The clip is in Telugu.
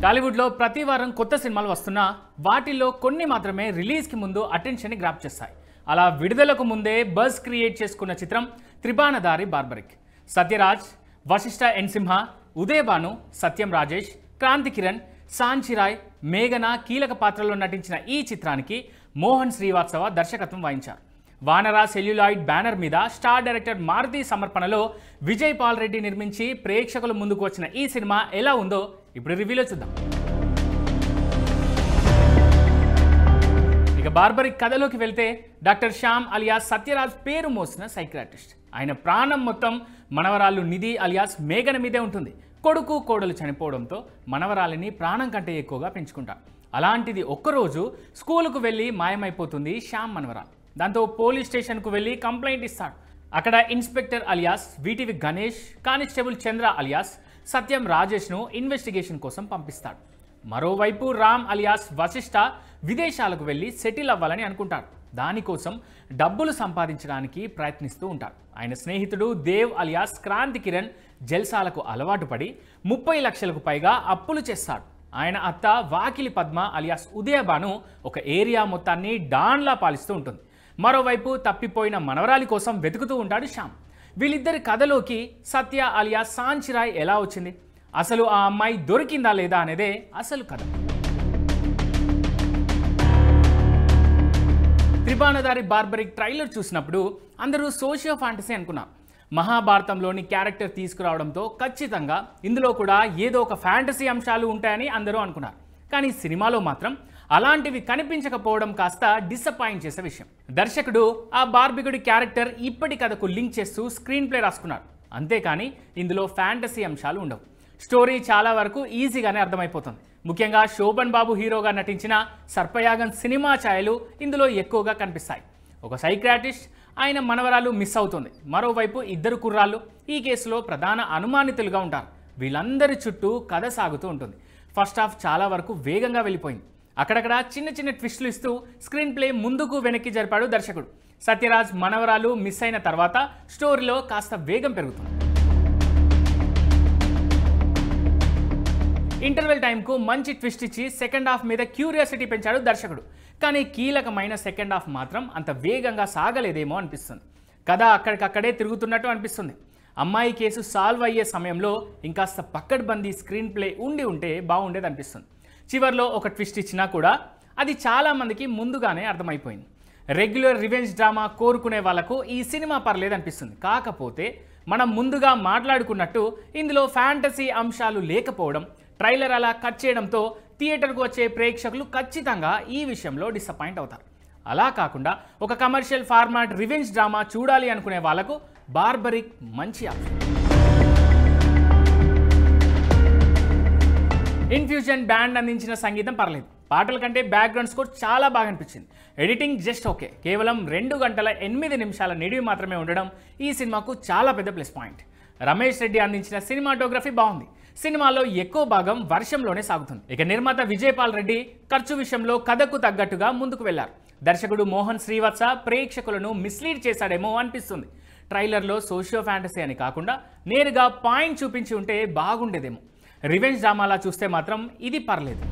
టాలీవుడ్లో ప్రతి వారం కొత్త సినిమాలు వస్తున్నా వాటిల్లో కొన్ని మాత్రమే రిలీజ్కి ముందు అటెన్షన్ని గ్రాప్ చేస్తాయి. అలా విడుదలకు ముందే బజ్ క్రియేట్ చేసుకున్న చిత్రం త్రిబాణధారి బార్బరిక్. సత్యరాజ్, వశిష్ఠ ఎన్ సింహ, ఉదయ్ భాను, సత్యం రాజేష్, క్రాంతి కిరణ్, సాంచిరాయ్, మేఘన కీలక పాత్రల్లో నటించిన ఈ చిత్రానికి మోహన్ శ్రీవాత్సవ దర్శకత్వం వహించారు. వానరా సెల్యులాయిడ్ బ్యానర్ మీద స్టార్ డైరెక్టర్ మారుతి సమర్పణలో విజయ్ పాల్ రెడ్డి నిర్మించి ప్రేక్షకుల ముందుకు వచ్చిన ఈ సినిమా ఎలా ఉందో ఇప్పుడు రివ్యూలో చూద్దాం. ఇక బార్బరిక్ కథలోకి వెళ్తే డాక్టర్ శ్యామ్ అలియాస్ సత్యరాజ్ పేరు మోసిన సైకియాట్రిస్ట్. ఆయన ప్రాణం మొత్తం మనవరాలు నిధి అలియాస్ మేఘన మీదే ఉంటుంది. కొడుకు కోడలు చనిపోవడంతో మనవరాలిని ప్రాణం కంటే ఎక్కువగా పెంచుకుంటారు. అలాంటిది ఒక్కరోజు స్కూలుకు వెళ్ళి మాయమైపోతుంది శ్యామ్ మనవరాలు. దాంతో పోలీస్ స్టేషన్కు వెళ్ళి కంప్లైంట్ ఇస్తాడు. అక్కడ ఇన్స్పెక్టర్ అలియాస్ వీటివి గణేష్, కానిస్టేబుల్ చంద్ర అలియాస్ సత్యం రాజేష్ను ఇన్వెస్టిగేషన్ కోసం పంపిస్తాడు. మరోవైపు రామ్ అలియాస్ వశిష్ఠ విదేశాలకు వెళ్ళి సెటిల్ అవ్వాలని అనుకుంటాడు. దానికోసం డబ్బులు సంపాదించడానికి ప్రయత్నిస్తూ ఉంటాడు. ఆయన స్నేహితుడు దేవ్ అలియాస్ క్రాంతి కిరణ్ జల్సాలకు అలవాటు పడి 30 లక్షలకు పైగా అప్పులు చేస్తాడు. ఆయన అత్త వాకిలి పద్మ అలియాస్ ఉదయ్ భాను ఒక ఏరియా మొత్తాన్ని డాన్లా పాలిస్తూ ఉంటుంది. మరోవైపు తప్పిపోయిన మనవరాలి కోసం వెతుకుతూ ఉంటాడు శ్యామ్. వీళ్ళిద్దరి కథలోకి సత్య అలియాస్ సాంచిరాయ్ ఎలా వచ్చింది, అసలు ఆ అమ్మాయి దొరికిందా లేదా అనేదే అసలు కథ. త్రిబాణధారి బార్బరిక్ ట్రైలర్ చూసినప్పుడు అందరూ సోషియో ఫ్యాంటసీ అనుకున్నారు. మహాభారతంలోని క్యారెక్టర్ తీసుకురావడంతో ఖచ్చితంగా ఇందులో కూడా ఏదో ఒక ఫ్యాంటసీ అంశాలు ఉంటాయని అందరూ అనుకున్నారు. కానీ సినిమాలో మాత్రం అలాంటివి కనిపించకపోవడం కాస్త డిసప్పాయింట్ చేసే విషయం. దర్శకుడు ఆ బార్బికుడి క్యారెక్టర్ ఇప్పటి కథకు లింక్ చేస్తూ స్క్రీన్ ప్లే రాసుకున్నాడు. అంతేకాని ఇందులో ఫ్యాంటసీ అంశాలు ఉండవు. స్టోరీ చాలా వరకు ఈజీగానే అర్థమైపోతుంది. ముఖ్యంగా శోభన్ బాబు హీరోగా నటించిన సర్పయాగం సినిమా ఛాయలు ఇందులో ఎక్కువగా కనిపిస్తాయి. ఒక సైకియాట్రిస్ట్, ఆయన మనవరాలు మిస్ అవుతుంది. మరోవైపు ఇద్దరు కుర్రాళ్ళు ఈ కేసులో ప్రధాన అనుమానితులుగా ఉంటారు. వీళ్ళందరి చుట్టూ కథ సాగుతూ ఉంటుంది. ఫస్ట్ హాఫ్ చాలా వరకు వేగంగా వెళ్ళిపోయింది. అక్కడక్కడ చిన్న చిన్న ట్విస్టులు ఇస్తూ స్క్రీన్ ప్లే ముందుకు వెనక్కి జరిపాడు దర్శకుడు. సత్యరాజ్ మనవరాలు మిస్ అయిన తర్వాత స్టోరీలో కాస్త వేగం పెరుగుతుంది. ఇంటర్వెల్ టైంకు మంచి ట్విస్ట్ ఇచ్చి సెకండ్ హాఫ్ మీద క్యూరియాసిటీ పెంచాడు దర్శకుడు. కానీ కీలకమైన సెకండ్ హాఫ్ మాత్రం అంత వేగంగా సాగలేదేమో అనిపిస్తుంది. కథ అక్కడికక్కడే తిరుగుతున్నట్టు అనిపిస్తుంది. అమ్మాయి కేసు సాల్వ్ అయ్యే సమయంలో ఇంకాస్త పక్కడ్బందీ స్క్రీన్ ప్లే ఉంటే బాగుండేది అనిపిస్తుంది. చివర్లో ఒక ట్విస్ట్ ఇచ్చినా కూడా అది చాలామందికి ముందుగానే అర్థమైపోయింది. రెగ్యులర్ రివెంజ్ డ్రామా కోరుకునే వాళ్ళకు ఈ సినిమా పర్లేదు అనిపిస్తుంది. కాకపోతే మనం ముందుగా మాట్లాడుకున్నట్టు ఇందులో ఫ్యాంటసీ అంశాలు లేకపోవడం, ట్రైలర్ అలా కట్ చేయడంతో థియేటర్కు వచ్చే ప్రేక్షకులు ఖచ్చితంగా ఈ విషయంలో డిసప్పాయింట్ అవుతారు. అలా కాకుండా ఒక కమర్షియల్ ఫార్మాట్ రివెంజ్ డ్రామా చూడాలి అనుకునే వాళ్ళకు బార్బరిక్ మంచి ఆప్షన్. ఇన్ఫ్యూజన్ బ్యాండ్ అందించిన సంగీతం పర్లేదు. పాటల కంటే బ్యాక్గ్రౌండ్ స్కోర్ చాలా బాగా అనిపించింది. Editing just okay. కేవలం 2 గంటల 8 నిమిషాల నిడివి మాత్రమే ఉండడం ఈ సినిమాకు చాలా పెద్ద ప్లస్ పాయింట్. రమేష్ రెడ్డి అందించిన సినిమాటోగ్రఫీ బాగుంది. సినిమాలో ఎక్కువ భాగం వర్షంలోనే సాగుతుంది. ఇక నిర్మాత విజయ్ పాల్ రెడ్డి ఖర్చు విషయంలో కథకు తగ్గట్టుగా ముందుకు వెళ్లారు. దర్శకుడు మోహన్ శ్రీవాత్స ప్రేక్షకులను మిస్లీడ్ చేశాడేమో అనిపిస్తుంది. ట్రైలర్లో సోషియో ఫ్యాంటసీ అని కాకుండా నేరుగా పాయింట్ చూపించి ఉంటే బాగుండేదేమో. రివెంజ్ డ్రామాలా చూస్తే మాత్రం ఇది పర్లేదు.